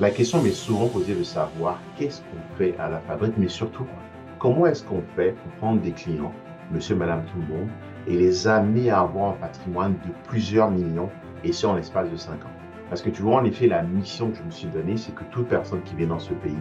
La question m'est souvent posée de savoir qu'est-ce qu'on fait à la fabrique, mais surtout, comment est-ce qu'on fait pour prendre des clients, monsieur, madame, tout le monde, et les amener à avoir un patrimoine de plusieurs millions, et ce, en l'espace de 5 ans. Parce que tu vois, en effet, la mission que je me suis donnée, c'est que toute personne qui vient dans ce pays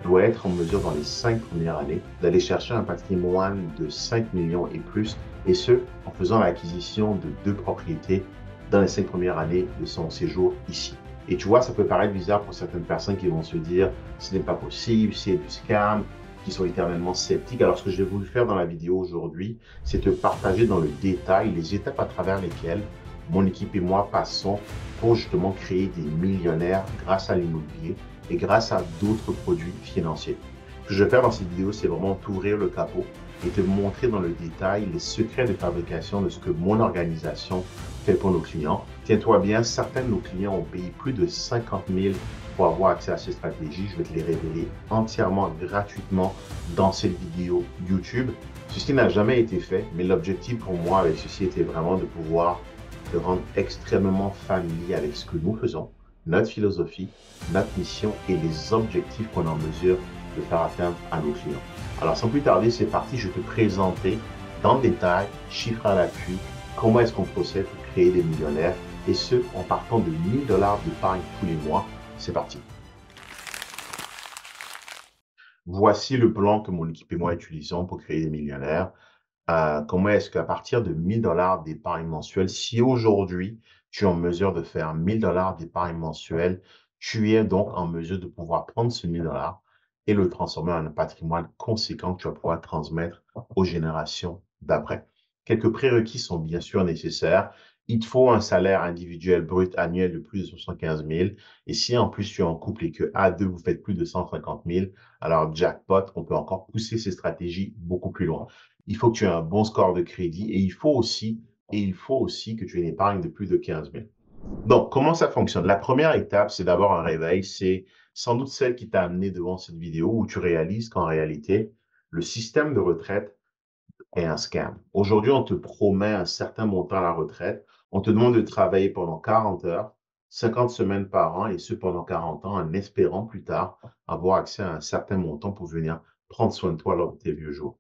doit être en mesure, dans les 5 premières années, d'aller chercher un patrimoine de 5 millions et plus, et ce, en faisant l'acquisition de 2 propriétés dans les 5 premières années de son séjour ici. Et tu vois, ça peut paraître bizarre pour certaines personnes qui vont se dire, ce n'est pas possible, c'est du scam, qui sont éternellement sceptiques. Alors, ce que j'ai voulu faire dans la vidéo aujourd'hui, c'est te partager dans le détail les étapes à travers lesquelles mon équipe et moi passons pour justement créer des millionnaires grâce à l'immobilier et grâce à d'autres produits financiers. Ce que je vais faire dans cette vidéo, c'est vraiment t'ouvrir le capot et te montrer dans le détail les secrets de fabrication de ce que mon organisation fait pour nos clients. Tiens-toi bien, certains de nos clients ont payé plus de 50 000 pour avoir accès à ces stratégies. Je vais te les révéler entièrement gratuitement dans cette vidéo YouTube. Ceci n'a jamais été fait, mais l'objectif pour moi avec ceci était vraiment de pouvoir te rendre extrêmement familier avec ce que nous faisons, notre philosophie, notre mission et les objectifs qu'on est en mesure de faire atteindre à nos clients. Alors, sans plus tarder, c'est parti. Je vais te présenter dans le détail, chiffres à l'appui, comment est-ce qu'on procède pour créer des millionnaires et ce, en partant de 1 000 $ d'épargne tous les mois. C'est parti. Voici le plan que mon équipe et moi utilisons pour créer des millionnaires. Comment est-ce qu'à partir de 1 000 $ d'épargne mensuelle, si aujourd'hui tu es en mesure de faire 1 000 $ d'épargne mensuelle, tu es donc en mesure de pouvoir prendre ce 1 000 $ et le transformer en un patrimoine conséquent que tu vas pouvoir transmettre aux générations d'après. Quelques prérequis sont bien sûr nécessaires. Il te faut un salaire individuel brut annuel de plus de 75 000. Et si en plus tu es en couple et que à deux, vous faites plus de 150 000, alors jackpot, on peut encore pousser ces stratégies beaucoup plus loin. Il faut que tu aies un bon score de crédit et il faut aussi que tu aies une épargne de plus de 15 000. Donc, comment ça fonctionne? La première étape, c'est d'abord un réveil. C'est sans doute celle qui t'a amené devant cette vidéo où tu réalises qu'en réalité, le système de retraite est un scam. Aujourd'hui, on te promet un certain montant à la retraite. On te demande de travailler pendant 40 heures, 50 semaines par an, et ce pendant 40 ans, en espérant plus tard avoir accès à un certain montant pour venir prendre soin de toi lors de tes vieux jours.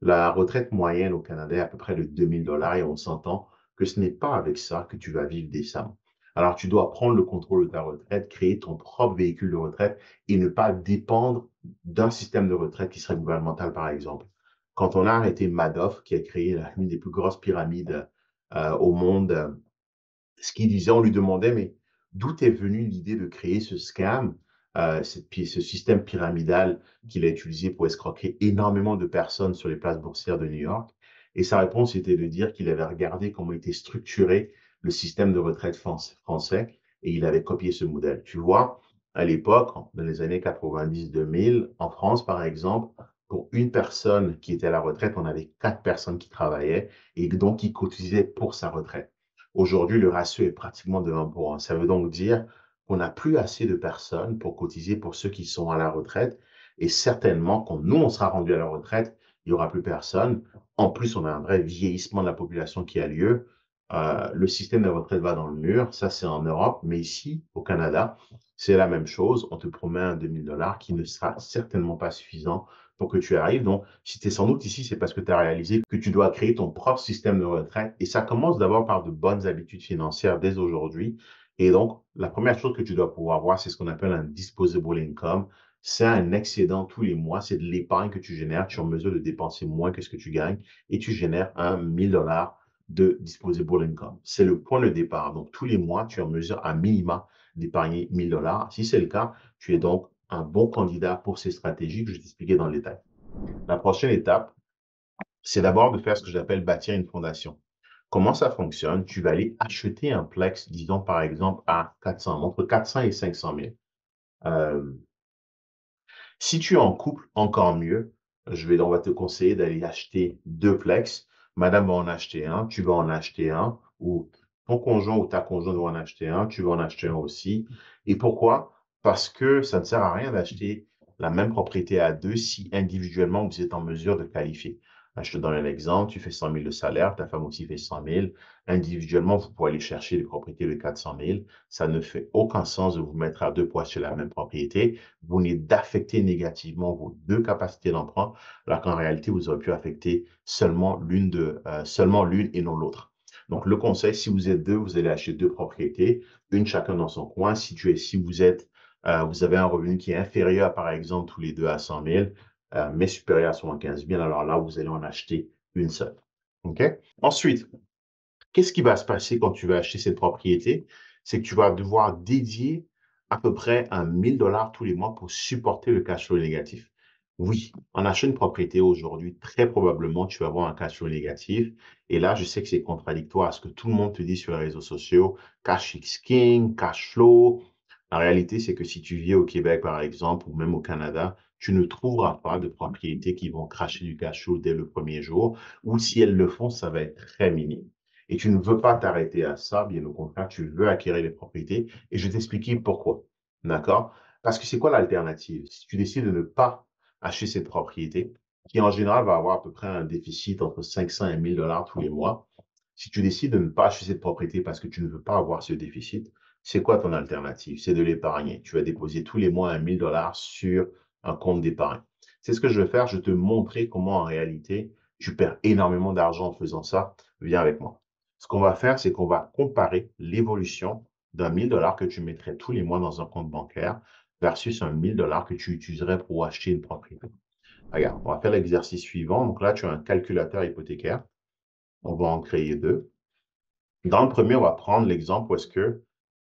La retraite moyenne au Canada est à peu près de 2 000 $ et on s'entend que ce n'est pas avec ça que tu vas vivre décemment. Alors, tu dois prendre le contrôle de ta retraite, créer ton propre véhicule de retraite et ne pas dépendre d'un système de retraite qui serait gouvernemental, par exemple. Quand on a arrêté Madoff, qui a créé l'une des plus grosses pyramides au monde, ce qu'il disait, on lui demandait, mais d'où est venue l'idée de créer ce scam, ce système pyramidal qu'il a utilisé pour escroquer énormément de personnes sur les places boursières de New York? Et sa réponse était de dire qu'il avait regardé comment était structuré le système de retraite français et il avait copié ce modèle. Tu vois, à l'époque, dans les années 90-2000, en France, par exemple, pour une personne qui était à la retraite, on avait 4 personnes qui travaillaient et donc qui cotisaient pour sa retraite. Aujourd'hui, le ratio est pratiquement de 1 pour 1. Ça veut donc dire qu'on n'a plus assez de personnes pour cotiser pour ceux qui sont à la retraite. Et certainement, quand nous, on sera rendu à la retraite, il n'y aura plus personne. En plus, on a un vrai vieillissement de la population qui a lieu. Le système de retraite va dans le mur. Ça, c'est en Europe. Mais ici, au Canada, c'est la même chose. On te promet un 2 000 $ qui ne sera certainement pas suffisant pour que tu arrives. Donc, si tu es sans doute ici, c'est parce que tu as réalisé que tu dois créer ton propre système de retraite. Et ça commence d'abord par de bonnes habitudes financières dès aujourd'hui. Et donc, la première chose que tu dois pouvoir voir, c'est ce qu'on appelle un disposable income. C'est un excédent tous les mois. C'est de l'épargne que tu génères. Tu es en mesure de dépenser moins que ce que tu gagnes et tu génères un 1 000 $ de disposable income. C'est le point de départ. Donc, tous les mois, tu es en mesure à minima d'épargner 1 000 $. Si c'est le cas, tu es donc un bon candidat pour ces stratégies que je vais t'expliquer dans le détail. La prochaine étape, c'est d'abord de faire ce que j'appelle bâtir une fondation. Comment ça fonctionne? Tu vas aller acheter un Plex, disons par exemple à 400, entre 400 et 500 000. Euh, Si tu es en couple, encore mieux. On va te conseiller d'aller acheter 2 Plex. Madame va en acheter un, tu vas en acheter un, ou ton conjoint ou ta conjointe va en acheter un, tu vas en acheter un aussi. Et pourquoi? Parce que ça ne sert à rien d'acheter la même propriété à deux si individuellement vous êtes en mesure de qualifier. Je te donne un exemple, tu fais 100 000 de salaire, ta femme aussi fait 100 000. Individuellement, vous pouvez aller chercher des propriétés de 400 000. Ça ne fait aucun sens de vous mettre à deux poids sur la même propriété. Vous venez d'affecter négativement vos deux capacités d'emprunt, alors qu'en réalité, vous aurez pu affecter seulement l'une et non l'autre. Donc, le conseil, si vous êtes deux, vous allez acheter deux propriétés, une chacun dans son coin. Vous avez un revenu qui est inférieur, par exemple, tous les deux à 100 000, mais supérieur à 75 000, alors là, vous allez en acheter une seule. OK? Ensuite, qu'est-ce qui va se passer quand tu vas acheter cette propriété? C'est que tu vas devoir dédier à peu près 1 000 $ tous les mois pour supporter le cash flow négatif. Oui, en achetant une propriété aujourd'hui, très probablement, tu vas avoir un cash flow négatif. Et là, je sais que c'est contradictoire à ce que tout le monde te dit sur les réseaux sociaux. Cash is king, cash flow. La réalité, c'est que si tu vis au Québec, par exemple, ou même au Canada, tu ne trouveras pas de propriétés qui vont cracher du cash flow dès le premier jour, ou si elles le font, ça va être très minime. Et tu ne veux pas t'arrêter à ça, bien au contraire, tu veux acquérir les propriétés. Et je vais t'expliquer pourquoi. D'accord? Parce que c'est quoi l'alternative? Si tu décides de ne pas acheter cette propriété, qui en général va avoir à peu près un déficit entre 500 et 1 000 $ tous les mois, si tu décides de ne pas acheter cette propriété parce que tu ne veux pas avoir ce déficit, c'est quoi ton alternative? C'est de l'épargner. Tu vas déposer tous les mois 1 000 $ sur un compte d'épargne. C'est ce que je vais faire. Je vais te montrer comment en réalité tu perds énormément d'argent en faisant ça. Viens avec moi. Ce qu'on va faire, c'est qu'on va comparer l'évolution d'1 000 $ que tu mettrais tous les mois dans un compte bancaire versus 1 000 $ que tu utiliserais pour acheter une propriété. Regarde, on va faire l'exercice suivant. Donc là, tu as un calculateur hypothécaire. On va en créer deux. Dans le premier, on va prendre l'exemple où est-ce que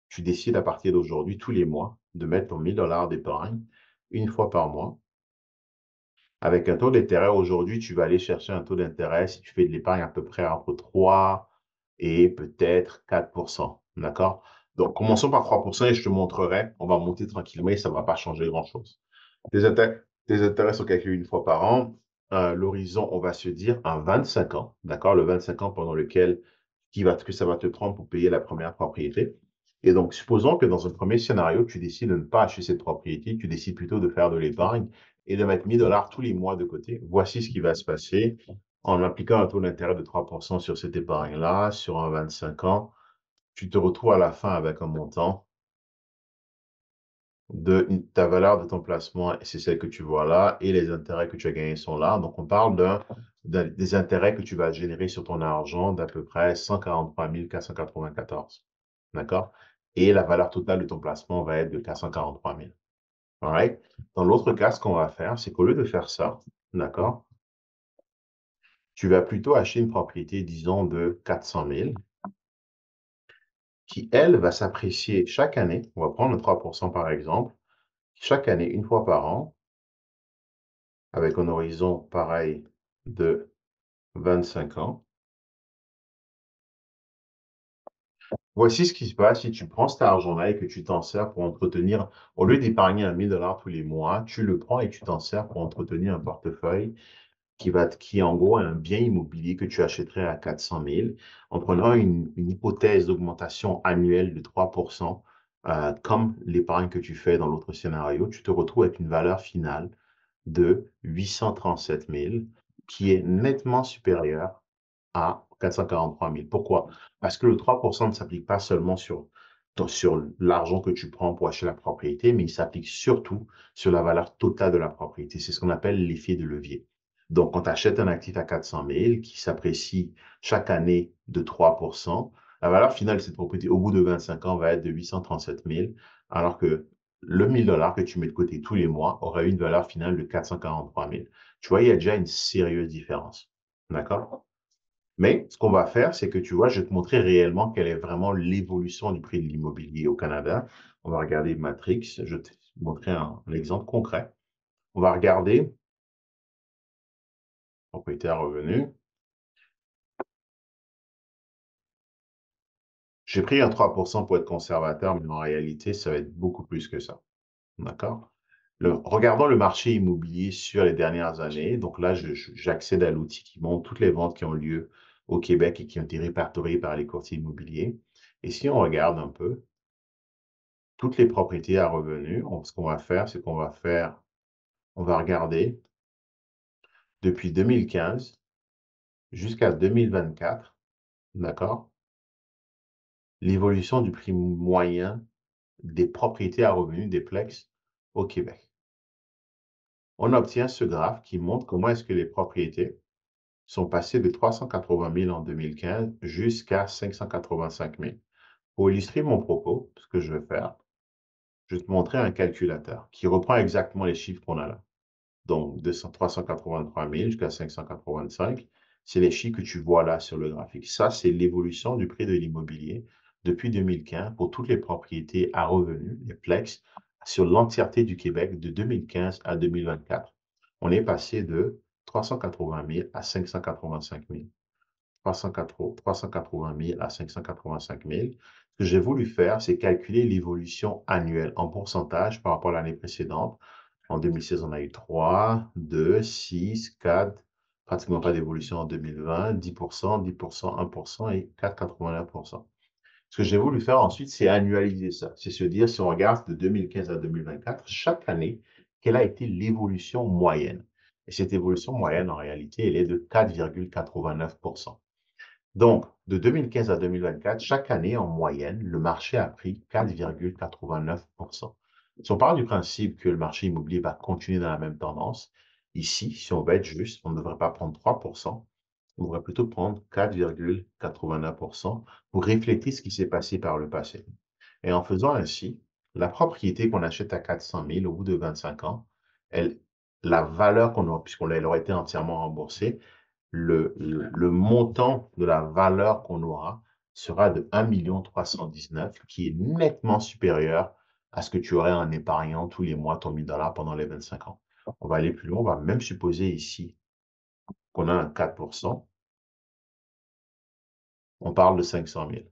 tu décides à partir d'aujourd'hui, tous les mois, de mettre ton 1 000 $ d'épargne une fois par mois. Avec un taux d'intérêt, aujourd'hui, tu vas aller chercher un taux d'intérêt si tu fais de l'épargne à peu près entre 3 et peut-être 4. D'accord? Donc, commençons par 3 et je te montrerai. On va monter tranquillement et ça ne va pas changer grand-chose. Tes intérêts sont calculés une fois par an. L'horizon, on va se dire un 25 ans. D'accord? Le 25 ans pendant lequel que ça va te prendre pour payer la première propriété. Et donc, supposons que dans un premier scénario, tu décides de ne pas acheter cette propriété, tu décides plutôt de faire de l'épargne et de mettre 1 000 $ tous les mois de côté. Voici ce qui va se passer en appliquant un taux d'intérêt de 3 sur cette épargne-là, sur un 25 ans. Tu te retrouves à la fin avec un montant de ta valeur de ton placement, c'est celle que tu vois là, et les intérêts que tu as gagnés sont là. Donc, on parle des intérêts que tu vas générer sur ton argent d'à peu près 143 494. D'accord? Et la valeur totale de ton placement va être de 443 000. All right? Dans l'autre cas, ce qu'on va faire, c'est qu'au lieu de faire ça, d'accord, tu vas plutôt acheter une propriété, disons, de 400 000, qui, elle, va s'apprécier chaque année. On va prendre le 3 par exemple, chaque année, une fois par an, avec un horizon pareil de 25 ans. Voici ce qui se passe si tu prends cet argent-là et que tu t'en sers pour entretenir, au lieu d'épargner 1 000 $ tous les mois, tu le prends et tu t'en sers pour entretenir un portefeuille qui est en gros un bien immobilier que tu achèterais à 400 000 en prenant une hypothèse d'augmentation annuelle de 3 comme l'épargne que tu fais dans l'autre scénario, tu te retrouves avec une valeur finale de 837 000 qui est nettement supérieure à 443 000. Pourquoi? Parce que le 3 ne s'applique pas seulement sur l'argent que tu prends pour acheter la propriété, mais il s'applique surtout sur la valeur totale de la propriété. C'est ce qu'on appelle l'effet de levier. Donc, quand tu achètes un actif à 400 000 qui s'apprécie chaque année de 3 la valeur finale de cette propriété au bout de 25 ans va être de 837 000, alors que le 1 000 $ que tu mets de côté tous les mois aurait une valeur finale de 443 000. Tu vois, il y a déjà une sérieuse différence. D'accord? Mais ce qu'on va faire, c'est que tu vois, je vais te montrer réellement quelle est vraiment l'évolution du prix de l'immobilier au Canada. On va regarder Matrix. Je vais te montrer un exemple concret. On va regarder propriété à revenu. J'ai pris un 3 pour être conservateur, mais en réalité, ça va être beaucoup plus que ça. D'accord? Regardons le marché immobilier sur les dernières années. Donc là, j'accède à l'outil qui montre toutes les ventes qui ont lieu au Québec et qui ont été répertoriées par les courtiers immobiliers. Et si on regarde un peu, toutes les propriétés à revenus, ce qu'on va faire, c'est on va regarder depuis 2015. jusqu'à 2024, d'accord, l'évolution du prix moyen des propriétés à revenus des Plex au Québec. On obtient ce graphe qui montre comment est-ce que les propriétés sont passées de 380 000 en 2015 jusqu'à 585 000. Pour illustrer mon propos, ce que je vais faire, je vais te montrer un calculateur qui reprend exactement les chiffres qu'on a là. Donc, de 383 000 jusqu'à 585, c'est les chiffres que tu vois là sur le graphique. Ça, c'est l'évolution du prix de l'immobilier depuis 2015 pour toutes les propriétés à revenus, les Plex, sur l'entièreté du Québec de 2015 à 2024. On est passé de 380 000 à 585 000. 380 000 à 585 000. Ce que j'ai voulu faire, c'est calculer l'évolution annuelle en pourcentage par rapport à l'année précédente. En 2016, on a eu 3, 2, 6, 4, pratiquement pas d'évolution en 2020, 10%, 10%, 1% et 4,89%. Ce que j'ai voulu faire ensuite, c'est annualiser ça. C'est se dire, si on regarde de 2015 à 2024, chaque année, quelle a été l'évolution moyenne. Et cette évolution moyenne, en réalité, elle est de 4,89%. Donc, de 2015 à 2024, chaque année, en moyenne, le marché a pris 4,89%. Si on part du principe que le marché immobilier va continuer dans la même tendance, ici, si on veut être juste, on ne devrait pas prendre 3%, on devrait plutôt prendre 4,89% pour refléter ce qui s'est passé par le passé. Et en faisant ainsi, la propriété qu'on achète à 400 000 au bout de 25 ans, elle, la valeur qu'on aura, puisqu'elle aura été entièrement remboursée, le montant de la valeur qu'on aura sera de 1 319 000, qui est nettement supérieur à ce que tu aurais en épargnant tous les mois ton 1 000 $ pendant les 25 ans. On va aller plus loin, on va même supposer ici qu'on a un 4%, on parle de 500 000.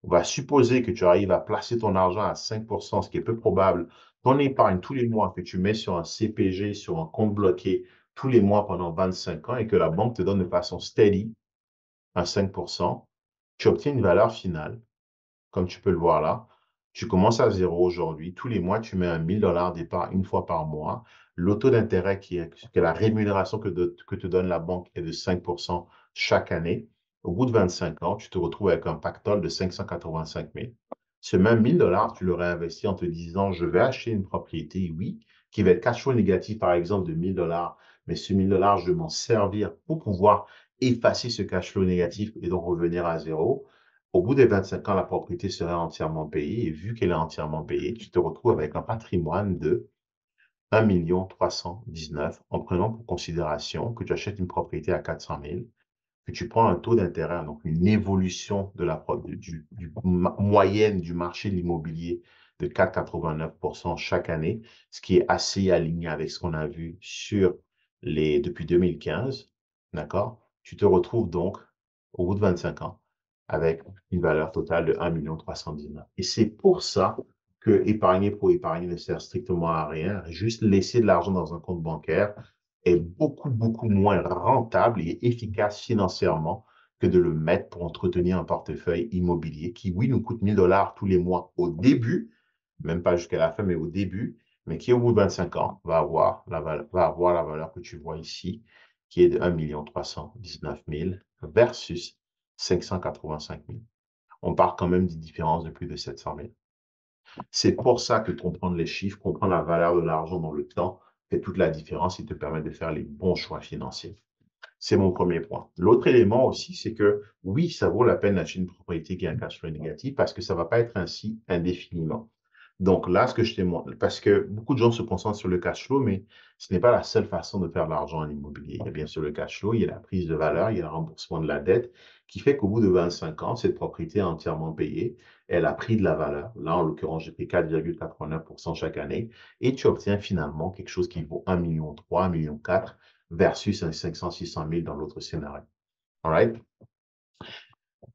On va supposer que tu arrives à placer ton argent à 5%, ce qui est peu probable, ton épargne tous les mois que tu mets sur un CPG, sur un compte bloqué tous les mois pendant 25 ans et que la banque te donne de façon steady à 5%, tu obtiens une valeur finale, comme tu peux le voir là. Tu commences à zéro aujourd'hui. Tous les mois, tu mets 1 000 $ départ une fois par mois. Le taux d'intérêt que la rémunération que te donne la banque est de 5% chaque année. Au bout de 25 ans, tu te retrouves avec un pactole de 585 000. Ce même 1 000 $, tu le réinvestis en te disant, je vais acheter une propriété, oui, qui va être cash flow négatif, par exemple, de 1 000 $, mais ce 1 000 $, je vais m'en servir pour pouvoir effacer ce cash flow négatif et donc revenir à zéro. Au bout des 25 ans, la propriété sera entièrement payée et vu qu'elle est entièrement payée, tu te retrouves avec un patrimoine de 1 319 000 en prenant pour considération que tu achètes une propriété à 400 000, que tu prends un taux d'intérêt, donc une évolution de moyenne du marché de l'immobilier de 4,89% chaque année, ce qui est assez aligné avec ce qu'on a vu depuis 2015, d'accord? Tu te retrouves donc, au bout de 25 ans, avec une valeur totale de 1 319 000. Et c'est pour ça que épargner pour épargner ne sert strictement à rien. Juste laisser de l'argent dans un compte bancaire est beaucoup, beaucoup moins rentable et efficace financièrement que de le mettre pour entretenir un portefeuille immobilier qui, oui, nous coûte 1 000 $ tous les mois au début, même pas jusqu'à la fin, mais au début, mais qui, au bout de 25 ans, va avoir la valeur que tu vois ici, qui est de 1 319 000 versus 585 000. On part quand même d'une différence de plus de 700 000. C'est pour ça que comprendre les chiffres, comprendre la valeur de l'argent dans le temps, fait toute la différence et te permet de faire les bons choix financiers. C'est mon premier point. L'autre élément aussi, c'est que oui, ça vaut la peine d'acheter une propriété qui a un cash flow négatif parce que ça ne va pas être ainsi indéfiniment. Donc là, ce que je te montre, parce que beaucoup de gens se concentrent sur le cash flow, mais ce n'est pas la seule façon de faire de l'argent en immobilier. Il y a bien sûr le cash flow, il y a la prise de valeur, il y a le remboursement de la dette, qui fait qu'au bout de 25 ans, cette propriété est entièrement payée, elle a pris de la valeur. Là, en l'occurrence, j'ai pris 4,89% chaque année, et tu obtiens finalement quelque chose qui vaut 1,3 million, 1,4 million versus un 500-600 000 dans l'autre scénario. All right?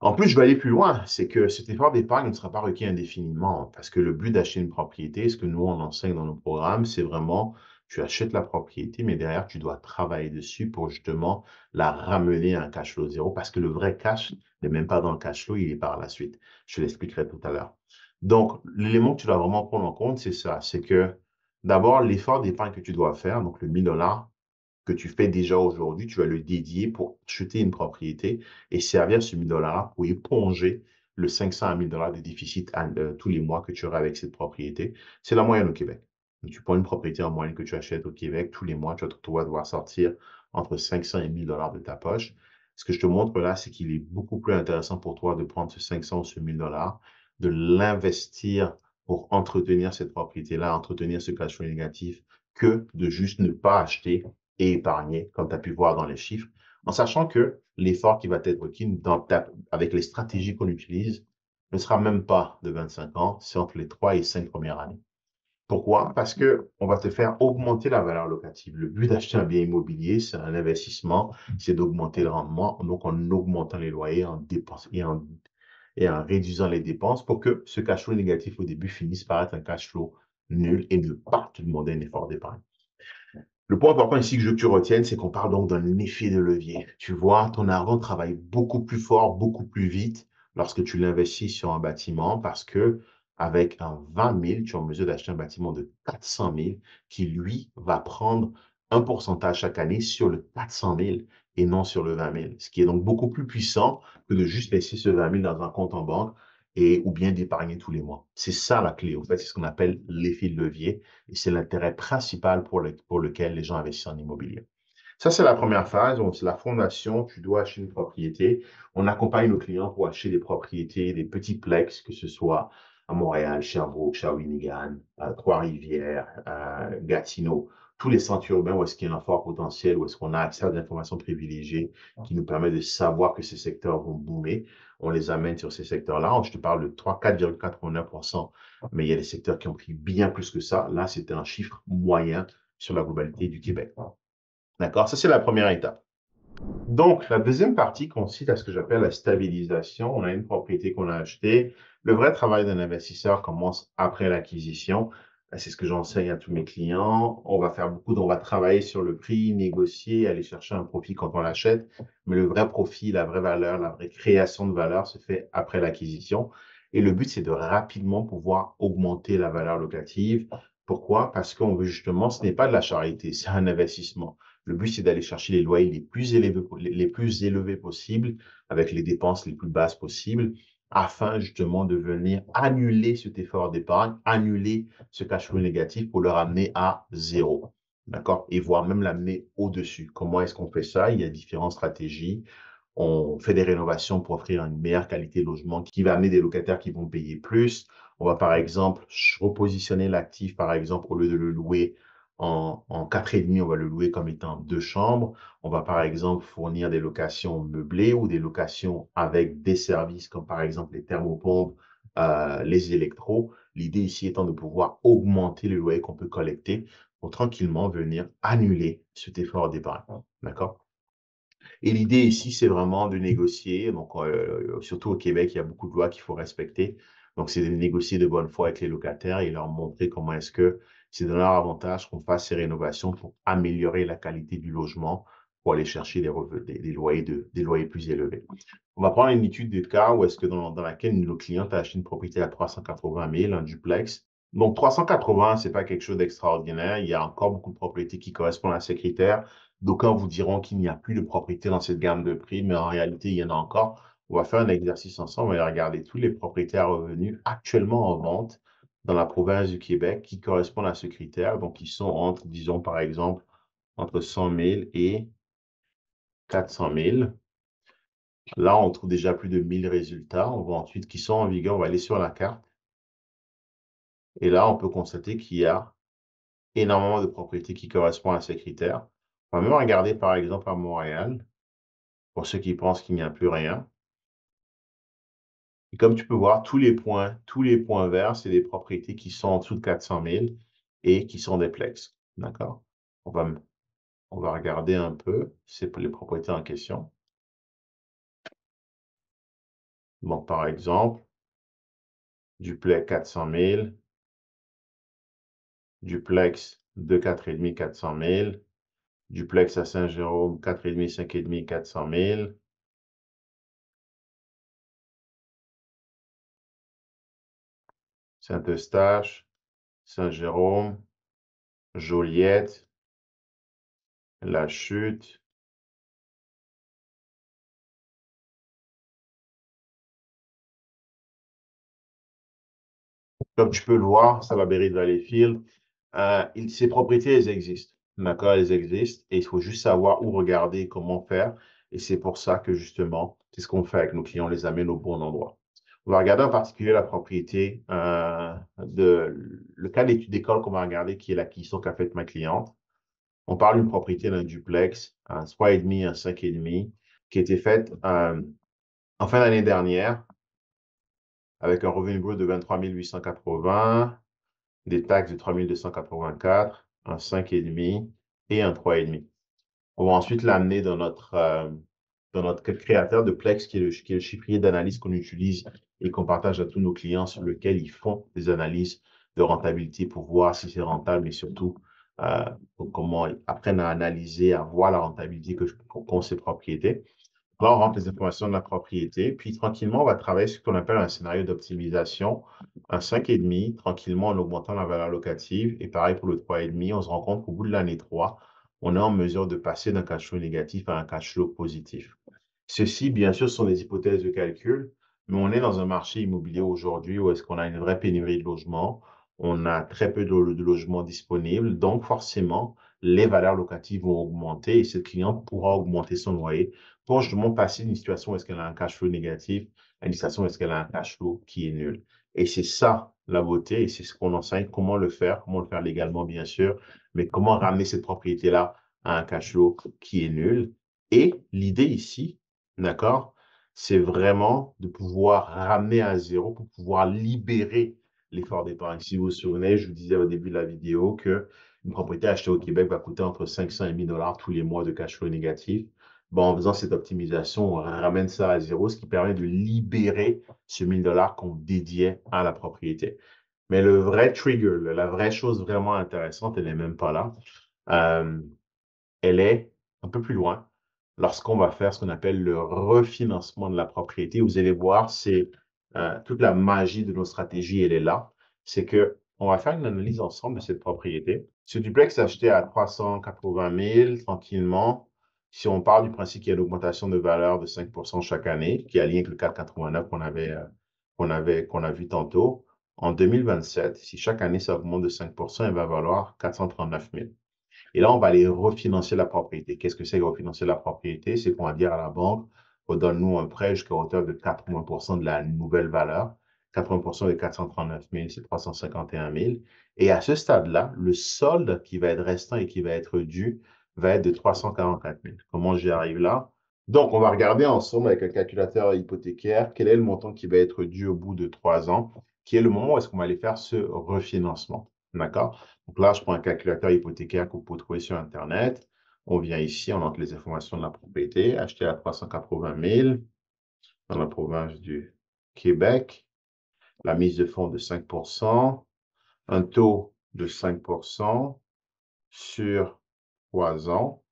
En plus, je vais aller plus loin, c'est que cet effort d'épargne ne sera pas requis indéfiniment parce que le but d'acheter une propriété, ce que nous, on enseigne dans nos programmes, c'est vraiment, tu achètes la propriété, mais derrière, tu dois travailler dessus pour justement la ramener à un cash flow zéro parce que le vrai cash n'est même pas dans le cash flow, il est par la suite. Je te l'expliquerai tout à l'heure. Donc, l'élément que tu dois vraiment prendre en compte, c'est ça, c'est que d'abord, l'effort d'épargne que tu dois faire, donc le 1 000 $ que tu fais déjà aujourd'hui, tu vas le dédier pour acheter une propriété et servir ce 1 000 $ pour éponger le 500 à 1 000 $ de déficit tous les mois que tu auras avec cette propriété. C'est la moyenne au Québec. Donc, tu prends une propriété en moyenne que tu achètes au Québec, tous les mois, tu vas devoir sortir entre 500 et 1 000 $ de ta poche. Ce que je te montre là, c'est qu'il est beaucoup plus intéressant pour toi de prendre ce 500 ou ce 1 000 $, de l'investir pour entretenir cette propriété-là, entretenir ce cash flow négatif, que de juste ne pas acheter et épargner, comme tu as pu voir dans les chiffres, en sachant que l'effort qui va être requis avec les stratégies qu'on utilise ne sera même pas de 25 ans, c'est entre les 3 et 5 premières années. Pourquoi? Parce que on va te faire augmenter la valeur locative. Le but d'acheter un bien immobilier, c'est un investissement, c'est d'augmenter le rendement, donc en augmentant les loyers, en dépenses et en réduisant les dépenses pour que ce cash flow négatif au début finisse par être un cash flow nul et ne pas te demander un effort d'épargne. Le point important ici que je veux que tu retiennes, c'est qu'on parle donc d'un effet de levier. Tu vois, ton argent travaille beaucoup plus fort, beaucoup plus vite lorsque tu l'investis sur un bâtiment parce que avec un 20 000, tu es en mesure d'acheter un bâtiment de 400 000 qui, lui, va prendre un pourcentage chaque année sur le 400 000 et non sur le 20 000. Ce qui est donc beaucoup plus puissant que de juste laisser ce 20 000 dans un compte en banque ou bien d'épargner tous les mois. C'est ça la clé. En fait, c'est ce qu'on appelle l'effet de levier. Et c'est l'intérêt principal pour lequel les gens investissent en immobilier. Ça, c'est la première phase. Donc, c'est la fondation. Tu dois acheter une propriété. On accompagne nos clients pour acheter des propriétés, des petits plex, que ce soit à Montréal, Sherbrooke, Shawinigan, Trois-Rivières, Gatineau, tous les centres urbains où est-ce qu'il y a un fort potentiel, où est-ce qu'on a accès à des informations privilégiées qui nous permettent de savoir que ces secteurs vont boomer. On les amène sur ces secteurs-là. Je te parle de 3, 4,89%, mais il y a des secteurs qui ont pris bien plus que ça. Là, c'était un chiffre moyen sur la globalité du Québec. D'accord? Ça, c'est la première étape. Donc, la deuxième partie consiste à ce que j'appelle la stabilisation. On a une propriété qu'on a achetée. Le vrai travail d'un investisseur commence après l'acquisition. C'est ce que j'enseigne à tous mes clients. On va travailler sur le prix, négocier, aller chercher un profit quand on l'achète. Mais le vrai profit, la vraie valeur, la vraie création de valeur se fait après l'acquisition. Et le but, c'est de rapidement pouvoir augmenter la valeur locative. Pourquoi? Parce qu'on veut justement, ce n'est pas de la charité, c'est un investissement. Le but, c'est d'aller chercher les loyers les plus élevés possibles, avec les dépenses les plus basses possibles, afin justement de venir annuler cet effort d'épargne, annuler ce cash flow négatif pour le ramener à zéro. D'accord? Et voire même l'amener au-dessus. Comment est-ce qu'on fait ça? Il y a différentes stratégies. On fait des rénovations pour offrir une meilleure qualité de logement qui va amener des locataires qui vont payer plus. On va par exemple repositionner l'actif, par exemple, au lieu de le louer en 4,5, on va le louer comme étant 2 chambres. On va par exemple fournir des locations meublées ou des locations avec des services comme par exemple les thermopompes, les électros. L'idée ici étant de pouvoir augmenter le loyer qu'on peut collecter pour tranquillement venir annuler cet effort d'épargne. D'accord? Et l'idée ici, c'est vraiment de négocier. Donc, surtout au Québec, il y a beaucoup de lois qu'il faut respecter. Donc, c'est de négocier de bonne foi avec les locataires et leur montrer comment est-ce que c'est de leur avantage qu'on fasse ces rénovations pour améliorer la qualité du logement, pour aller chercher des loyers plus élevés. On va prendre une étude de cas où est-ce que dans laquelle nos clients a acheté une propriété à 380 000, un duplex. Donc, 380, c'est pas quelque chose d'extraordinaire. Il y a encore beaucoup de propriétés qui correspondent à ces critères. D'aucuns vous diront qu'il n'y a plus de propriétés dans cette gamme de prix, mais en réalité, il y en a encore. On va faire un exercice ensemble. On va regarder tous les propriétaires revenus actuellement en vente dans la province du Québec qui correspondent à ce critère. Donc, ils sont entre, disons, par exemple, entre 100 000 et 400 000. Là, on trouve déjà plus de 1000 résultats. On voit ensuite qui sont en vigueur. On va aller sur la carte. Et là, on peut constater qu'il y a énormément de propriétés qui correspondent à ces critères. On va même regarder, par exemple, à Montréal, pour ceux qui pensent qu'il n'y a plus rien. Et comme tu peux voir, tous les points verts, c'est des propriétés qui sont en dessous de 400 000 et qui sont des plex. D'accord? On va, on va regarder un peu, c'est pour les propriétés en question. Donc, par exemple, duplex 400 000, duplex de 4,5, 400 000, duplex à Saint-Jérôme, 4,5, 5,5, 400 000. Saint-Eustache, Saint-Jérôme, Joliette, la chute. Comme tu peux le voir, ça va Berry Valleyfield. Ces propriétés, elles existent. D'accord, elles existent et il faut juste savoir où regarder et comment faire. Et c'est pour ça que justement, c'est ce qu'on fait avec nos clients, on les amène au bon endroit. On va regarder en particulier la propriété le cas d'étude d'école qu'on va regarder, qui est l'acquisition qu'a faite ma cliente. On parle d'une propriété d'un duplex, un 3,5, un 5,5, qui a été faite en fin d'année dernière avec un revenu brut de 23 880, des taxes de 3 284, un 5,5 et un 3,5. On va ensuite l'amener dans notre créateur de Plex, qui est le chiffrier d'analyse qu'on utilise et qu'on partage à tous nos clients, sur lequel ils font des analyses de rentabilité pour voir si c'est rentable et surtout euh, comment ils apprennent à analyser, à voir la rentabilité qu'ont ces propriétés. Là, on rentre les informations de la propriété, puis tranquillement, on va travailler sur ce qu'on appelle un scénario d'optimisation, un 5,5, tranquillement en augmentant la valeur locative. Et pareil pour le 3,5, on se rend compte qu'au bout de l'année 3, on est en mesure de passer d'un cash flow négatif à un cash flow positif. Ceci, bien sûr, sont des hypothèses de calcul, mais on est dans un marché immobilier aujourd'hui où est-ce qu'on a une vraie pénurie de logements, on a très peu de logements disponibles, donc forcément, les valeurs locatives vont augmenter et cette cliente pourra augmenter son loyer pour justement passer d'une situation où est-ce qu'elle a un cash flow négatif à une situation où est-ce qu'elle a un cash flow qui est nul. Et c'est ça la beauté et c'est ce qu'on enseigne, comment le faire légalement, bien sûr, mais comment ramener cette propriété-là à un cash flow qui est nul. Et l'idée ici, d'accord, c'est vraiment de pouvoir ramener à zéro pour pouvoir libérer l'effort d'épargne. Si vous vous souvenez, je vous disais au début de la vidéo que une propriété achetée au Québec va coûter entre 500 et 1000 dollars tous les mois de cash flow négatif. Bon, en faisant cette optimisation, on ramène ça à zéro, ce qui permet de libérer ce 1000 dollars qu'on dédiait à la propriété. Mais le vrai trigger, la vraie chose vraiment intéressante, elle n'est même pas là. Euh, Elle est un peu plus loin lorsqu'on va faire ce qu'on appelle le refinancement de la propriété. Vous allez voir, c'est toute la magie de nos stratégies, elle est là. C'est que on va faire une analyse ensemble de cette propriété. Ce duplex est acheté à 380 000 tranquillement. Si on part du principe qu'il y a une augmentation de valeur de 5 chaque année, qui est aligné avec le 4,89 qu'on a vu tantôt, en 2027, si chaque année ça augmente de 5 il va valoir 439 000. Et là, on va aller refinancer la propriété. Qu'est-ce que c'est que refinancer la propriété? C'est qu'on va dire à la banque, redonne-nous un prêt jusqu'à hauteur de 80 de la nouvelle valeur. 80 de 439 000, c'est 351 000. Et à ce stade-là, le solde qui va être restant et qui va être dû va être de 344 000. Comment j'y arrive là? Donc, on va regarder ensemble avec un calculateur hypothécaire quel est le montant qui va être dû au bout de 3 ans, qui est le moment où est-ce qu'on va aller faire ce refinancement. D'accord? Donc là, je prends un calculateur hypothécaire que vous pouvez trouver sur Internet. On vient ici, on entre les informations de la propriété, acheté à 380 000 dans la province du Québec, la mise de fonds de 5 un taux de 5 sur 3 ans.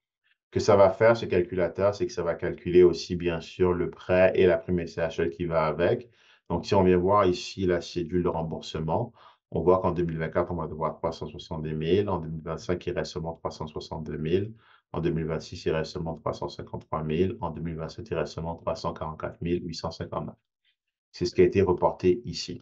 Ce que ça va faire, ce calculateur, c'est que ça va calculer aussi, bien sûr, le prêt et la prime SCHL qui va avec. Donc, si on vient voir ici la cédule de remboursement, on voit qu'en 2024, on va devoir 370 000. En 2025, il reste seulement 362 000. En 2026, il reste seulement 353 000. En 2027, il reste seulement 344 859. C'est ce qui a été reporté ici.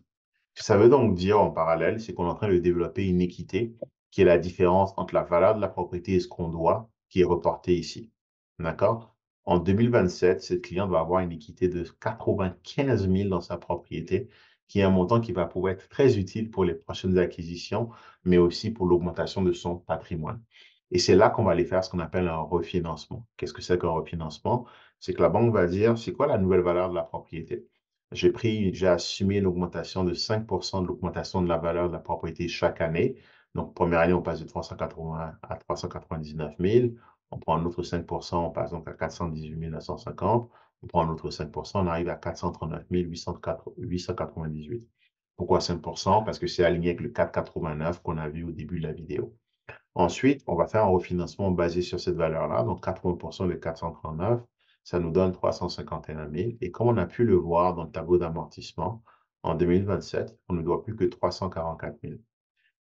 Ce que ça veut donc dire en parallèle, c'est qu'on est en train de développer une équité qui est la différence entre la valeur de la propriété et ce qu'on doit, qui est reporté ici. D'accord? En 2027, cette cliente va avoir une équité de 95 000 dans sa propriété, qui est un montant qui va pouvoir être très utile pour les prochaines acquisitions, mais aussi pour l'augmentation de son patrimoine. Et c'est là qu'on va aller faire ce qu'on appelle un refinancement. Qu'est-ce que c'est qu'un refinancement? C'est que la banque va dire, c'est quoi la nouvelle valeur de la propriété? J'ai assumé une augmentation de 5 de l'augmentation de la valeur de la propriété chaque année. Donc, première année, on passe de 380 à 399 000. On prend un autre 5 on passe donc à 418 950. On prend un autre 5 on arrive à 439 898. Pourquoi 5 Parce que c'est aligné avec le 4,89 qu'on a vu au début de la vidéo. Ensuite, on va faire un refinancement basé sur cette valeur-là. Donc, 80 de 439, ça nous donne 351 000. Et comme on a pu le voir dans le tableau d'amortissement, en 2027, on ne doit plus que 344 000.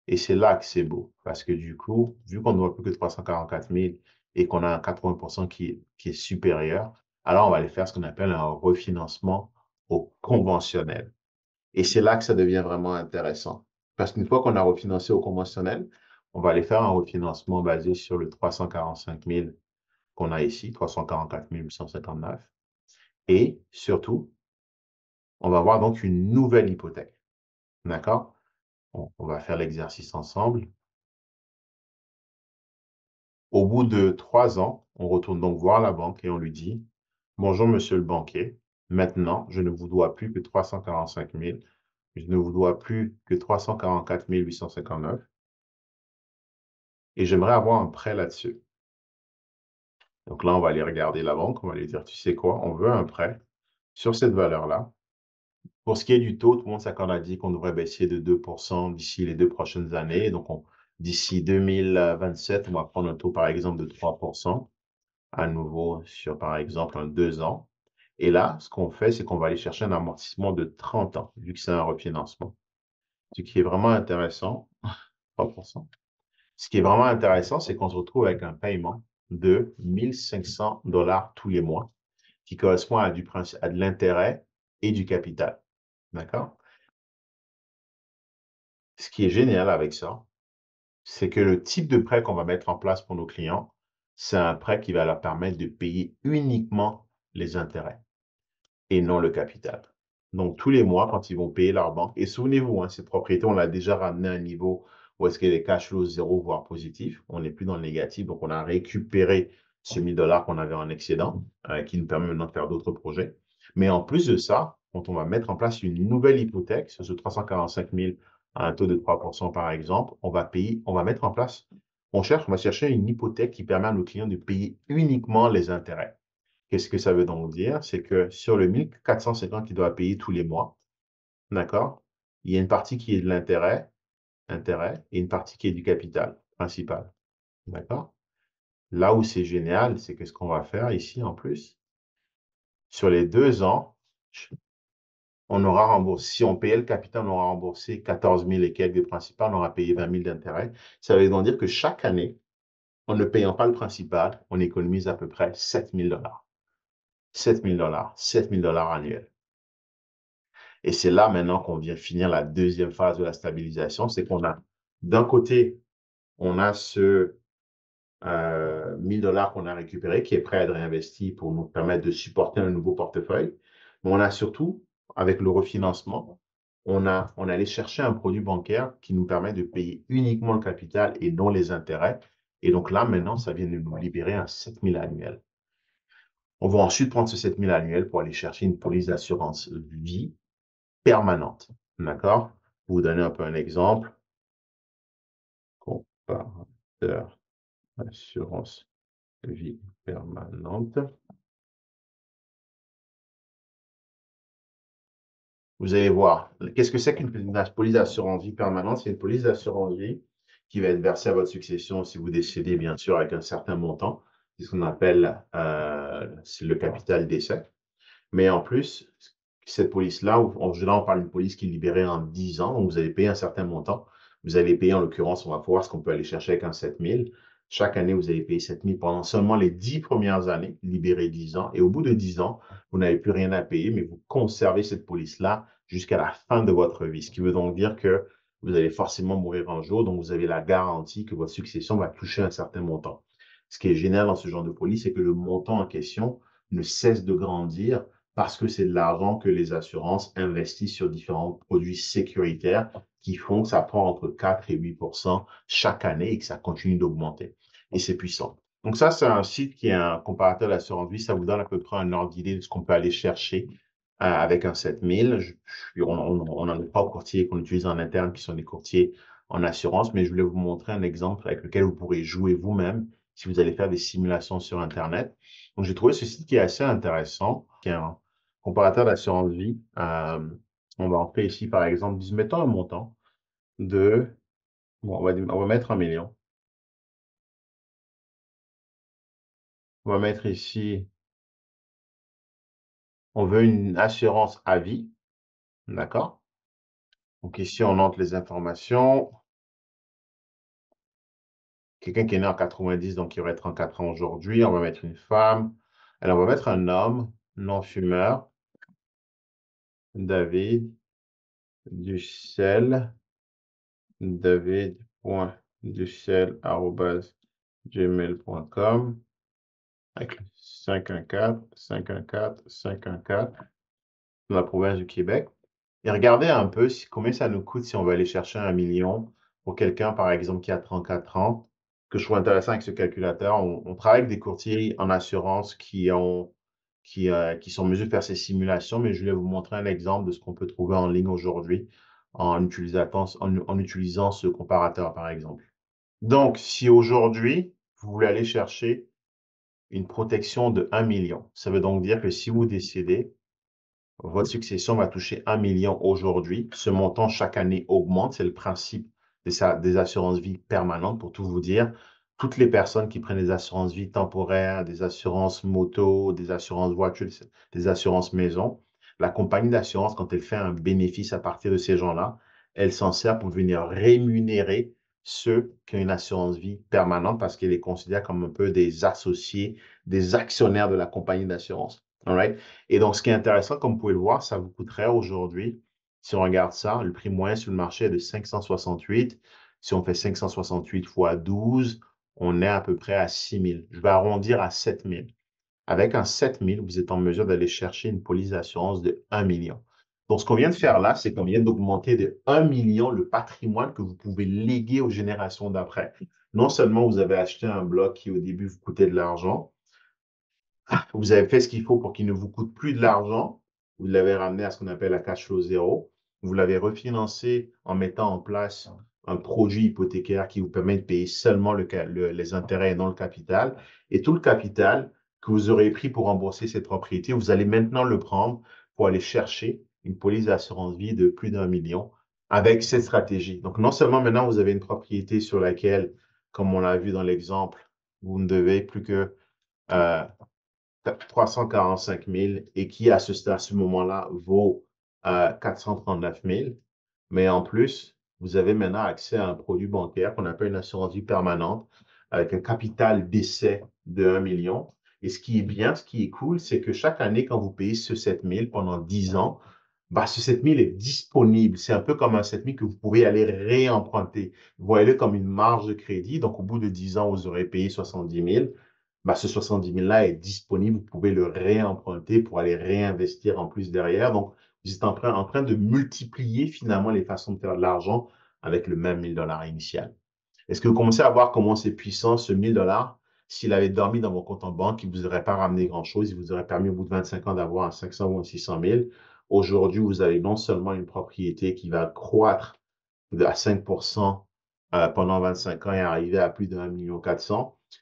Et c'est là que c'est beau, parce que du coup, vu qu'on ne doit plus que 344 000 et qu'on a un 80 qui est supérieur, alors on va aller faire ce qu'on appelle un refinancement au conventionnel. Et c'est là que ça devient vraiment intéressant. Parce qu'une fois qu'on a refinancé au conventionnel, on va aller faire un refinancement basé sur le 345 000 qu'on a ici, 344 859. Et surtout, on va avoir donc une nouvelle hypothèque. D'accord? On va faire l'exercice ensemble. Au bout de 3 ans, on retourne donc voir la banque et on lui dit: «Bonjour monsieur le banquier, maintenant je ne vous dois plus que 345 000, je ne vous dois plus que 344 859 et j'aimerais avoir un prêt là-dessus». Donc là, on va aller regarder la banque, on va lui dire: «Tu sais quoi? On veut un prêt sur cette valeur-là». Pour ce qui est du taux, tout le monde s'accorde à dire qu'on devrait baisser de 2 d'ici les 2 prochaines années. Donc d'ici 2027, on va prendre un taux, par exemple, de 3 à nouveau sur, par exemple, un 2 ans. Et là, ce qu'on fait, c'est qu'on va aller chercher un amortissement de 30 ans, vu que c'est un refinancement. Ce qui est vraiment intéressant, 3. Ce qui est vraiment intéressant, c'est qu'on se retrouve avec un paiement de 1 500 $ tous les mois, qui correspond à à de l'intérêt et du capital. D'accord? Ce qui est génial avec ça, c'est que le type de prêt qu'on va mettre en place pour nos clients, c'est un prêt qui va leur permettre de payer uniquement les intérêts et non le capital. Donc, tous les mois, quand ils vont payer leur banque, et souvenez-vous, hein, ces propriétés, on l'a déjà ramené à un niveau où est-ce que les cash flows zéro, voire positif. On n'est plus dans le négatif, donc on a récupéré ce 1 000 $ qu'on avait en excédent, qui nous permet maintenant de faire d'autres projets. Mais en plus de ça, quand on va mettre en place une nouvelle hypothèque sur ce 345 000 à un taux de 3 par exemple, on va mettre en place, on va chercher une hypothèque qui permet à nos clients de payer uniquement les intérêts. Qu'est-ce que ça veut donc dire? C'est que sur le 1 450 qu'il doit payer tous les mois, d'accord? Il y a une partie qui est de l'intérêt, intérêt, et une partie qui est du capital principal, d'accord? Là où c'est génial, c'est que ce qu'on va faire ici en plus, sur les 2 ans, on aura remboursé, si on payait le capital, on aura remboursé 14 000 et quelques de principal, on aura payé 20 000 d'intérêt. Ça veut donc dire que chaque année, en ne payant pas le principal, on économise à peu près 7 000 $. 7 000 $, 7 000 $ annuels. Et c'est là maintenant qu'on vient finir la deuxième phase de la stabilisation, c'est qu'on a, d'un côté, on a ce 1 000 $ qu'on a récupéré, qui est prêt à être réinvesti pour nous permettre de supporter un nouveau portefeuille. Mais on a surtout, avec le refinancement, on est allé chercher un produit bancaire qui nous permet de payer uniquement le capital et non les intérêts. Et donc là, maintenant, ça vient de nous libérer un 7 000 annuel. On va ensuite prendre ce 7 000 annuel pour aller chercher une police d'assurance vie permanente. D'accord? Pour vous donner un peu un exemple, comparateur assurance vie permanente. Vous allez voir, qu'est-ce que c'est qu'une police d'assurance vie permanente? C'est une police d'assurance vie qui va être versée à votre succession si vous décédez, bien sûr, avec un certain montant. C'est ce qu'on appelle c'est le capital décès. Mais en plus, cette police-là, en général, on parle d'une police qui est libérée en 10 ans, donc vous allez payer un certain montant. Vous allez payer, en l'occurrence, on va voir ce qu'on peut aller chercher avec un 7 000. Chaque année, vous allez payer 7 000 pendant seulement les 10 premières années, libéré 10 ans. Et au bout de 10 ans, vous n'avez plus rien à payer, mais vous conservez cette police-là jusqu'à la fin de votre vie. Ce qui veut donc dire que vous allez forcément mourir un jour, donc vous avez la garantie que votre succession va toucher un certain montant. Ce qui est génial dans ce genre de police, c'est que le montant en question ne cesse de grandir parce que c'est de l'argent que les assurances investissent sur différents produits sécuritaires qui font que ça prend entre 4 et 8 chaque année et que ça continue d'augmenter. Et c'est puissant. Donc ça, c'est un site qui est un comparateur d'assurance vie. Ça vous donne à peu près un ordre d'idée de ce qu'on peut aller chercher avec un 7000. On n'en a pas aux courtiers qu'on utilise en interne, qui sont des courtiers en assurance, mais je voulais vous montrer un exemple avec lequel vous pourrez jouer vous-même si vous allez faire des simulations sur Internet. Donc, j'ai trouvé ce site qui est assez intéressant, qui est un comparateur d'assurance vie. On va en faire ici, par exemple, mettons un montant de, bon, on va mettre 1 million. On va mettre ici, on veut une assurance à vie, d'accord? Donc ici, on entre les informations. Quelqu'un qui est né en 90, donc qui aurait 34 ans aujourd'hui. On va mettre une femme. Alors, on va mettre un homme non-fumeur, David Ducel, david.ducel@gmail.com avec le 514 dans la province du Québec. Et regardez un peu combien ça nous coûte si on va aller chercher 1 million pour quelqu'un, par exemple, qui a 34 ans. Ce que je trouve intéressant avec ce calculateur, on travaille avec des courtiers en assurance qui sont en mesure de faire ces simulations, mais je voulais vous montrer un exemple de ce qu'on peut trouver en ligne aujourd'hui en utilisant ce comparateur, par exemple. Donc, si aujourd'hui, vous voulez aller chercher une protection de 1 million, ça veut donc dire que si vous décédez, votre succession va toucher 1 million aujourd'hui. Ce montant, chaque année, augmente. C'est le principe des assurances vie permanentes, pour tout vous dire. Toutes les personnes qui prennent des assurances vie temporaires, des assurances moto, des assurances voitures, des assurances maison, la compagnie d'assurance, quand elle fait un bénéfice à partir de ces gens-là, elle s'en sert pour venir rémunérer ceux qui ont une assurance vie permanente parce qu'elle les considère comme un peu des associés, des actionnaires de la compagnie d'assurance. All right? Et donc, ce qui est intéressant, comme vous pouvez le voir, ça vous coûterait aujourd'hui, si on regarde ça, le prix moyen sur le marché est de 568. Si on fait 568 fois 12, on est à peu près à 6 000. Je vais arrondir à 7 000. Avec un 7 000, vous êtes en mesure d'aller chercher une police d'assurance de 1 million. Donc, ce qu'on vient de faire là, c'est qu'on vient d'augmenter de 1 million le patrimoine que vous pouvez léguer aux générations d'après. Non seulement vous avez acheté un bloc qui, au début, vous coûtait de l'argent, vous avez fait ce qu'il faut pour qu'il ne vous coûte plus de l'argent. Vous l'avez ramené à ce qu'on appelle la cash flow zéro. Vous l'avez refinancé en mettant en place un produit hypothécaire qui vous permet de payer seulement les intérêts et non le capital. Et tout le capital que vous aurez pris pour rembourser cette propriété, vous allez maintenant le prendre pour aller chercher une police d'assurance vie de plus d'1 million avec cette stratégie. Donc, non seulement maintenant, vous avez une propriété sur laquelle, comme on l'a vu dans l'exemple, vous ne devez plus que 345 000 et qui, à ce moment-là, vaut 439 000. Mais en plus, vous avez maintenant accès à un produit bancaire qu'on appelle une assurance vie permanente avec un capital d'essai de 1 million. Et ce qui est bien, ce qui est cool, c'est que chaque année, quand vous payez ce 7 000 pendant 10 ans, bah, ce 7 000 est disponible. C'est un peu comme un 7 000 que vous pouvez aller réemprunter. Vous voyez-le comme une marge de crédit. Donc, au bout de 10 ans, vous aurez payé 70 000. Bah, ce 70 000-là est disponible. Vous pouvez le réemprunter pour aller réinvestir en plus derrière. Donc, vous êtes en train de multiplier finalement les façons de faire de l'argent avec le même 1 000 $ initial. Est-ce que vous commencez à voir comment c'est puissant, ce 1 000 $? S'il avait dormi dans vos comptes en banque, il ne vous aurait pas ramené grand-chose. Il vous aurait permis au bout de 25 ans d'avoir un 500 ou un 600 000. Aujourd'hui, vous avez non seulement une propriété qui va croître à 5% pendant 25 ans et arriver à plus d'1,4 million,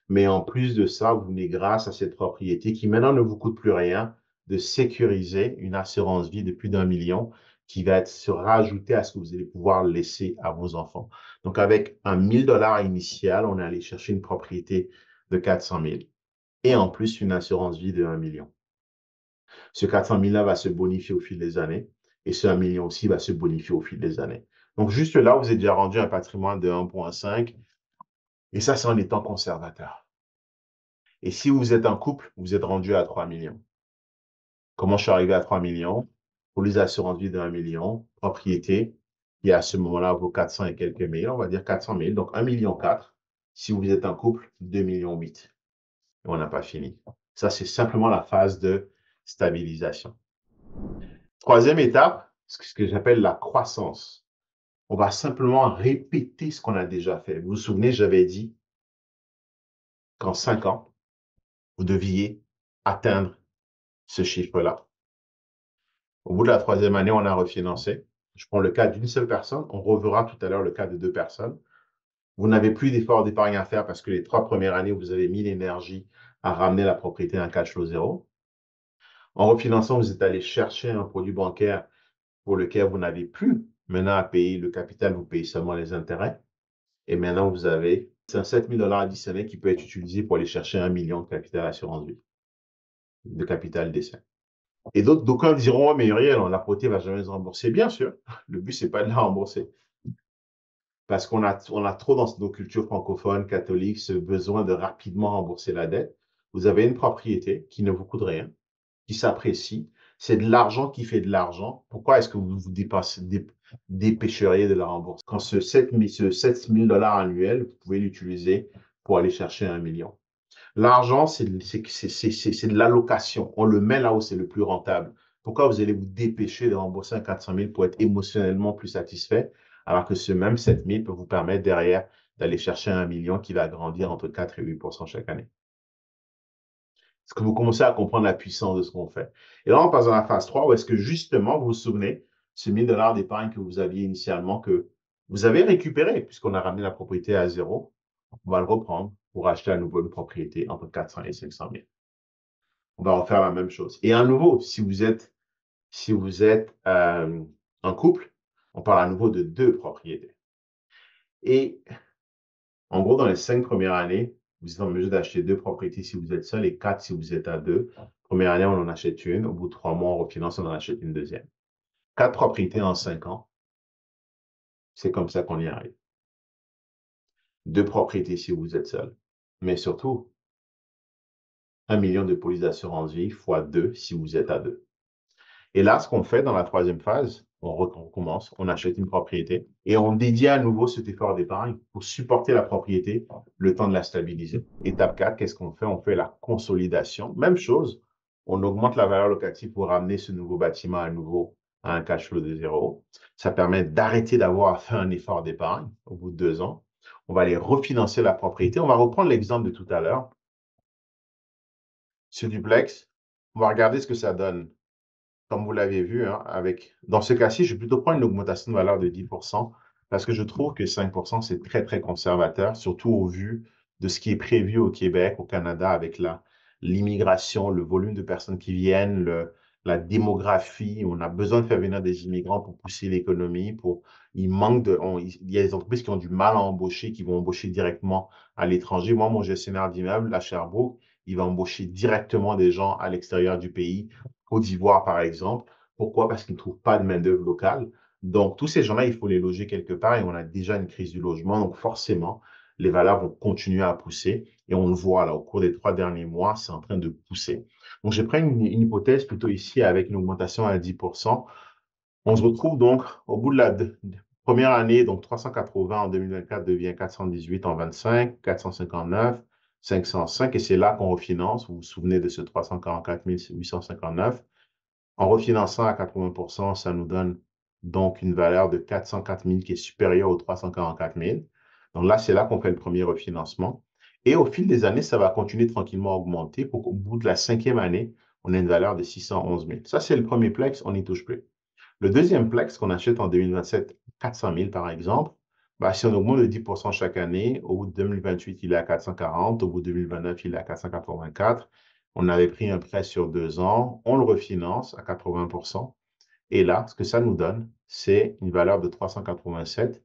mais en plus de ça, vous venez grâce à cette propriété qui maintenant ne vous coûte plus rien de sécuriser une assurance vie de plus d'1 million qui va se rajouter à ce que vous allez pouvoir laisser à vos enfants. Donc, avec un 1 000 $ initial, on est allé chercher une propriété de 400 000 et en plus une assurance vie de 1 million. Ce 400 000-là va se bonifier au fil des années et ce 1 million aussi va se bonifier au fil des années. Donc, juste là, vous êtes déjà rendu un patrimoine de 1,5 et ça, c'est en étant conservateur. Et si vous êtes en couple, vous êtes rendu à 3 millions. Comment je suis arrivé à 3 millions? Pour les assurances vie de 1 million, propriété, qui à ce moment-là vaut 400 et quelques mille, on va dire 400 000, donc 1,4 million. Si vous êtes en couple, 2,8 millions. Et on n'a pas fini. Ça, c'est simplement la phase de stabilisation. Troisième étape, ce que j'appelle la croissance. On va simplement répéter ce qu'on a déjà fait. Vous vous souvenez, j'avais dit qu'en 5 ans, vous deviez atteindre ce chiffre-là. Au bout de la troisième année, on a refinancé. Je prends le cas d'une seule personne. On reverra tout à l'heure le cas de 2 personnes. Vous n'avez plus d'effort d'épargne à faire parce que les 3 premières années, vous avez mis l'énergie à ramener la propriété à un cash flow zéro. En refinançant, vous êtes allé chercher un produit bancaire pour lequel vous n'avez plus maintenant à payer le capital, vous payez seulement les intérêts. Et maintenant, vous avez 7 000 $ additionnels qui peut être utilisé pour aller chercher 1 million de capital assurance vie, de capital d'essai. Et d'autres, d'aucuns diront, oh, mais Uriel, la propriété ne va jamais se rembourser. Bien sûr, le but, ce n'est pas de la rembourser. parce qu'on a trop dans nos cultures francophones, catholiques, ce besoin de rapidement rembourser la dette. Vous avez une propriété qui ne vous coûte rien, qui s'apprécie. C'est de l'argent qui fait de l'argent. Pourquoi est-ce que vous vous dépêcheriez de la rembourser? Quand ce 7 000 $ annuel, vous pouvez l'utiliser pour aller chercher 1 million. L'argent, c'est de l'allocation. On le met là où c'est le plus rentable. Pourquoi vous allez vous dépêcher de rembourser un 400 000 pour être émotionnellement plus satisfait, alors que ce même 7 000 peut vous permettre derrière d'aller chercher 1 million qui va grandir entre 4 et 8 chaque année? Est-ce que vous commencez à comprendre la puissance de ce qu'on fait? Et là, on passe dans la phase 3 où est-ce que justement, vous vous souvenez, ce 1 000 $ d'épargne que vous aviez initialement, que vous avez récupéré, puisqu'on a ramené la propriété à zéro, on va le reprendre pour acheter à nouveau une propriété entre 400 et 500 000. On va refaire la même chose. Et à nouveau, si vous êtes un couple, on parle à nouveau de 2 propriétés. Et en gros, dans les 5 premières années, vous êtes en mesure d'acheter 2 propriétés si vous êtes seul et 4 si vous êtes à 2. Première année, on en achète une. Au bout de 3 mois, on refinance, on en achète une deuxième. 4 propriétés en 5 ans, c'est comme ça qu'on y arrive. 2 propriétés si vous êtes seul. Mais surtout, 1 million de polices d'assurance vie fois 2 si vous êtes à 2. Et là, ce qu'on fait dans la troisième phase, on recommence, on achète une propriété et on dédie à nouveau cet effort d'épargne pour supporter la propriété le temps de la stabiliser. Étape 4, qu'est-ce qu'on fait? On fait la consolidation. Même chose, on augmente la valeur locative pour ramener ce nouveau bâtiment à nouveau à un cash flow de zéro. Ça permet d'arrêter d'avoir à faire un effort d'épargne au bout de 2 ans. On va aller refinancer la propriété. On va reprendre l'exemple de tout à l'heure. Ce duplex, on va regarder ce que ça donne. Comme vous l'avez vu, hein, dans ce cas-ci, je vais plutôt prendre une augmentation de valeur de 10% parce que je trouve que 5%, c'est très, très conservateur, surtout au vu de ce qui est prévu au Québec, au Canada, avec l'immigration, le volume de personnes qui viennent, la démographie. On a besoin de faire venir des immigrants pour pousser l'économie. Il y a des entreprises qui ont du mal à embaucher, qui vont embaucher directement à l'étranger. Moi, mon gestionnaire d'immeuble à Sherbrooke, il va embaucher directement des gens à l'extérieur du pays, Côte d'Ivoire, par exemple. Pourquoi? Parce qu'ils ne trouvent pas de main-d'œuvre locale. Donc, tous ces gens-là, il faut les loger quelque part et on a déjà une crise du logement. Donc, forcément, les valeurs vont continuer à pousser. Et on le voit là, au cours des 3 derniers mois, c'est en train de pousser. Donc, je prends une hypothèse plutôt ici avec une augmentation à 10%. On se retrouve donc au bout de la première année, donc 380 en 2024 devient 418 en 25, 459, 505, et c'est là qu'on refinance. Vous vous souvenez de ce 344 859. En refinançant à 80%, ça nous donne donc une valeur de 404 000 qui est supérieure aux 344 000. Donc là, c'est là qu'on fait le premier refinancement. Et au fil des années, ça va continuer tranquillement à augmenter pour qu'au bout de la 5e année, on ait une valeur de 611 000. Ça, c'est le premier plex, on n'y touche plus. Le deuxième plex qu'on achète en 2027, 400 000 par exemple, bah, si on augmente de 10% chaque année, au bout de 2028, il est à 440, au bout de 2029, il est à 484. On avait pris un prêt sur 2 ans, on le refinance à 80%. Et là, ce que ça nous donne, c'est une valeur de 387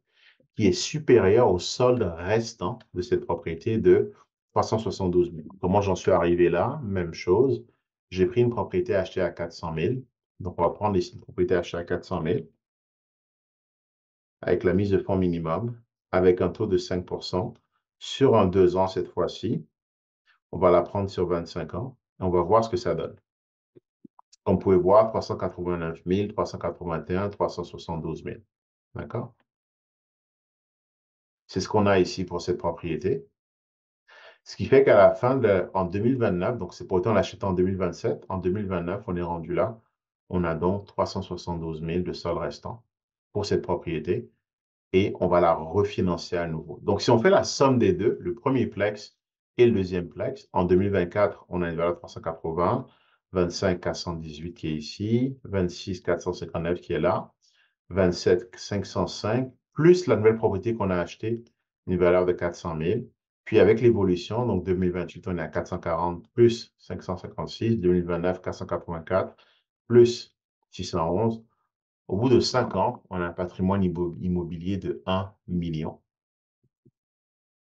qui est supérieure au solde restant de cette propriété de 372 000. Comment j'en suis arrivé là? Même chose. J'ai pris une propriété achetée à 400 000. Donc, on va prendre ici une propriété achetée à 400 000 avec la mise de fonds minimum, avec un taux de 5% sur un 2 ans cette fois-ci. On va la prendre sur 25 ans et on va voir ce que ça donne. Comme vous pouvez voir, 389 000, 381, 372 000. D'accord? C'est ce qu'on a ici pour cette propriété. Ce qui fait qu'à la fin en 2029, donc c'est pour autant l'acheter en 2027, en 2029, on est rendu là. On a donc 372 000 de sol restant pour cette propriété et on va la refinancer à nouveau. Donc, si on fait la somme des deux, le premier plex et le deuxième plex, en 2024, on a une valeur de 380, 25 418 qui est ici, 26 459 qui est là, 27 505, plus la nouvelle propriété qu'on a achetée, une valeur de 400 000. Puis avec l'évolution, donc 2028, on est à 440 plus 556, 2029, 484 plus 611. Au bout de 5 ans, on a un patrimoine immobilier de 1 million.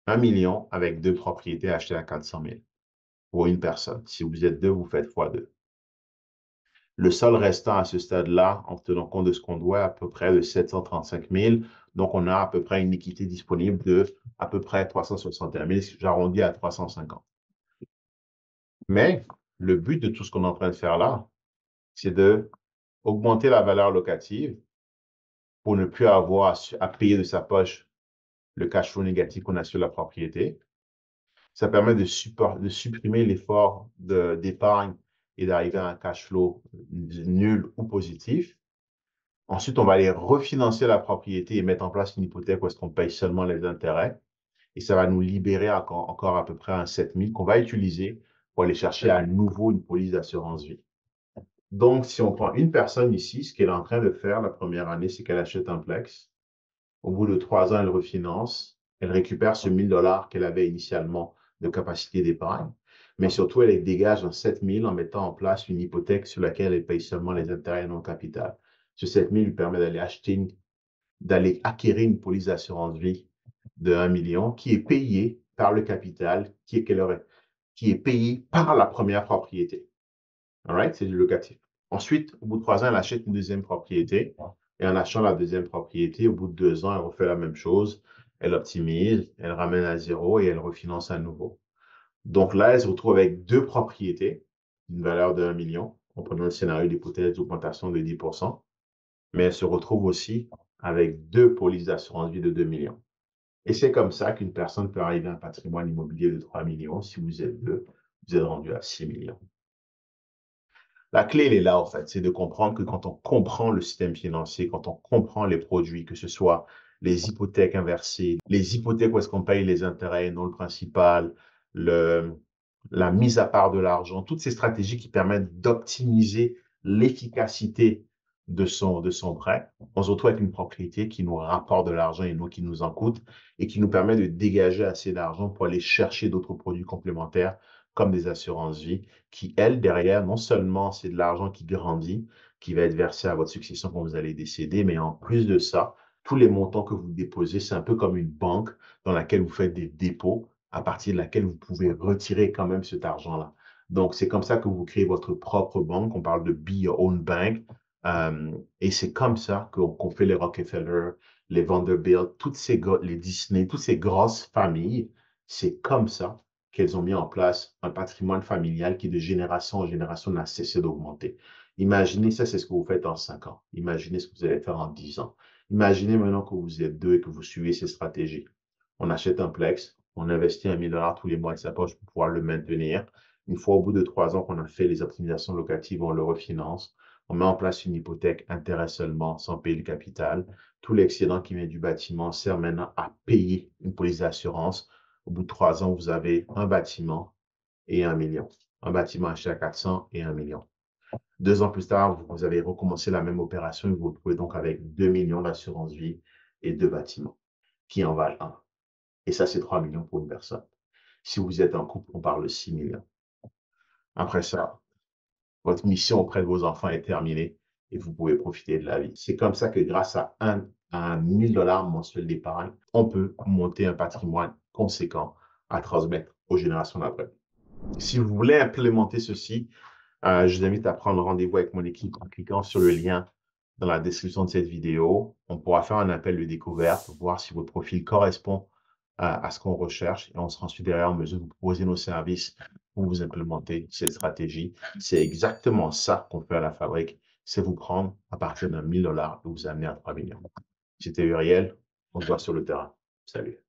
1 million avec 2 propriétés achetées à 400 000 pour une personne. Si vous êtes deux, vous faites x2. Le sol restant à ce stade-là, en tenant compte de ce qu'on doit, à peu près de 735 000. Donc, on a à peu près une équité disponible de à peu près 361 000, j'arrondis à 350. Mais le but de tout ce qu'on est en train de faire là, c'est de augmenter la valeur locative pour ne plus avoir à payer de sa poche le cash flow négatif qu'on a sur la propriété. Ça permet de supprimer l'effort d'épargne et d'arriver à un cash flow nul ou positif. Ensuite, on va aller refinancer la propriété et mettre en place une hypothèque où est-ce qu'on paye seulement les intérêts. Et ça va nous libérer encore à peu près un 7 000 qu'on va utiliser pour aller chercher à nouveau une police d'assurance vie. Donc, si on prend une personne ici, ce qu'elle est en train de faire la première année, c'est qu'elle achète un Plex. Au bout de 3 ans, elle refinance. Elle récupère ce 1 000 $ qu'elle avait initialement de capacité d'épargne. Mais surtout, elle dégage un 7 000 en mettant en place une hypothèque sur laquelle elle paye seulement les intérêts et non le capital. Ce 7 000 lui permet d'aller acquérir une police d'assurance vie de 1 million qui est payée par le capital, qui est payé par la première propriété. All right? C'est du locatif. Ensuite, au bout de 3 ans, elle achète une deuxième propriété. Et en achetant la deuxième propriété, au bout de 2 ans, elle refait la même chose. Elle optimise, elle ramène à zéro et elle refinance à nouveau. Donc là, elle se retrouve avec deux propriétés d'une valeur de 1 million, en prenant le scénario d'hypothèse d'augmentation de 10%. Mais elle se retrouve aussi avec deux polices d'assurance vie de 2 millions. Et c'est comme ça qu'une personne peut arriver à un patrimoine immobilier de 3 millions. Si vous êtes deux, vous êtes rendu à 6 millions. La clé, elle est là, en fait, c'est de comprendre que quand on comprend le système financier, quand on comprend les produits, que ce soit les hypothèques inversées, les hypothèques où est-ce qu'on paye les intérêts et non le principal, le, la mise à part de l'argent, toutes ces stratégies qui permettent d'optimiser l'efficacité de son prêt, on se retrouve avec une propriété qui nous rapporte de l'argent et non qui nous en coûte et qui nous permet de dégager assez d'argent pour aller chercher d'autres produits complémentaires comme des assurances vie qui, elles, derrière, non seulement c'est de l'argent qui grandit, qui va être versé à votre succession quand vous allez décéder, mais en plus de ça, tous les montants que vous déposez, c'est un peu comme une banque dans laquelle vous faites des dépôts, à partir de laquelle vous pouvez retirer quand même cet argent-là. Donc, c'est comme ça que vous créez votre propre banque. On parle de be your own bank. Et c'est comme ça qu'on fait les Rockefeller, les Vanderbilt, les Disney, toutes ces grosses familles. C'est comme ça qu'elles ont mis en place un patrimoine familial qui, de génération en génération, n'a cessé d'augmenter. Imaginez, ça, c'est ce que vous faites en 5 ans. Imaginez ce que vous allez faire en 10 ans. Imaginez maintenant que vous êtes deux et que vous suivez ces stratégies. On achète un Plex, on investit 1 000 $ tous les mois de sa poche pour pouvoir le maintenir. Une fois au bout de 3 ans qu'on a fait les optimisations locatives, on le refinance. On met en place une hypothèque, intérêt seulement, sans payer le capital. Tout l'excédent qui vient du bâtiment sert maintenant à payer une police d'assurance. Au bout de 3 ans, vous avez un bâtiment et 1 million. Un bâtiment acheté à 400 et 1 million. 2 ans plus tard, vous avez recommencé la même opération et vous vous retrouvez donc avec 2 millions d'assurance vie et 2 bâtiments qui en valent un. Et ça, c'est 3 millions pour une personne. Si vous êtes en couple, on parle de 6 millions. Après ça, votre mission auprès de vos enfants est terminée et vous pouvez profiter de la vie. C'est comme ça que grâce à un 1 000 $ mensuel d'épargne, on peut monter un patrimoine conséquent à transmettre aux générations d'après. Si vous voulez implémenter ceci, je vous invite à prendre rendez-vous avec mon équipe en cliquant sur le lien dans la description de cette vidéo. On pourra faire un appel de découverte pour voir si votre profil correspond à ce qu'on recherche et on sera ensuite derrière en mesure de vous proposer nos services pour vous implémenter cette stratégie. C'est exactement ça qu'on fait à la fabrique, c'est vous prendre à partir d'1 000 $ et vous amener à 3 millions. C'était Uriel, on se voit sur le terrain. Salut.